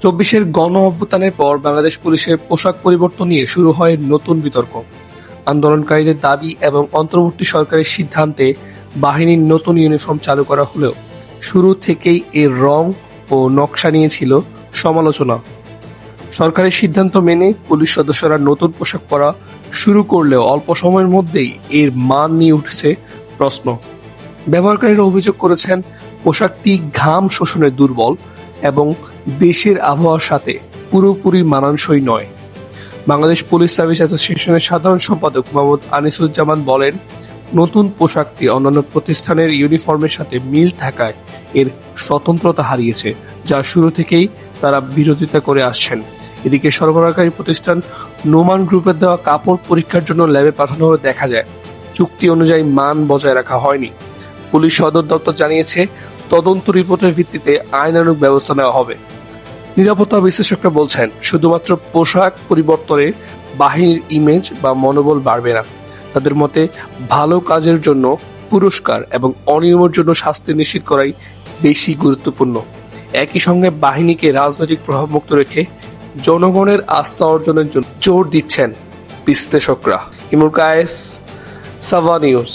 চব্বিশের গণ অভ্যুত্থানের পর বাংলাদেশ পুলিশের পোশাক পরিবর্তন নিয়ে শুরু হয় নতুন বিতর্ক। আন্দোলনকারীদের দাবি এবং অন্তর্বর্তী সরকারের সিদ্ধান্তে বাহিনীর নতুন ইউনিফর্ম চালু করা হলেও শুরু থেকেই এর রং ও নকশা নিয়ে ছিল সমালোচনা। সরকারের সিদ্ধান্ত মেনে পুলিশ সদস্যরা নতুন পোশাক পরা শুরু করলেও অল্প সময়ের মধ্যেই এর মান নিয়ে উঠেছে প্রশ্ন। ব্যবহারকারীরা অভিযোগ করেছেন পোশাকটি ঘাম শোষণে দুর্বল এবং দেশের আবহাওয়ার সাথে পুরোপুরি মানানসই নয়। বাংলাদেশ পুলিশ সার্ভিস অ্যাসোসিয়েশনের সাধারণ সম্পাদক মোহাম্মদ আনিসুজ্জামান বলেন, নতুন পোশাকটি অন্যান্য প্রতিষ্ঠানের ইউনিফর্মের সাথে মিল থাকায় এর স্বতন্ত্রতা হারিয়েছে, যা শুরু থেকেই তারা বিরোধিতা করে আসছেন। এদিকে সরবরাহকারী প্রতিষ্ঠান নোমান গ্রুপের দেওয়া কাপড় পরীক্ষার জন্য ল্যাবে পাঠানো হলে দেখা যায় চুক্তি অনুযায়ী মান বজায় রাখা হয়নি। পুলিশ সদর দপ্তর জানিয়েছে, তদন্ত রিপোর্টের ভিত্তিতে আইনানুগ ব্যবস্থা নেওয়া হবে। নিরাপত্তা বিশ্লেষকরা বলছেন, শুধুমাত্র পোশাক পরিবর্তনে বাহিনীর ইমেজ বা মনোবল বাড়বে না। তাদের মতে, ভালো কাজের জন্য পুরস্কার এবং অনিয়মের জন্য শাস্তি নিশ্চিত করাই বেশি গুরুত্বপূর্ণ। একই সঙ্গে বাহিনীকে রাজনৈতিক প্রভাবমুক্ত রেখে জনগণের আস্থা অর্জনের জন্য জোর দিচ্ছেন বিশ্লেষকরা। ইমরুল কায়েস, সাভা নিউজ।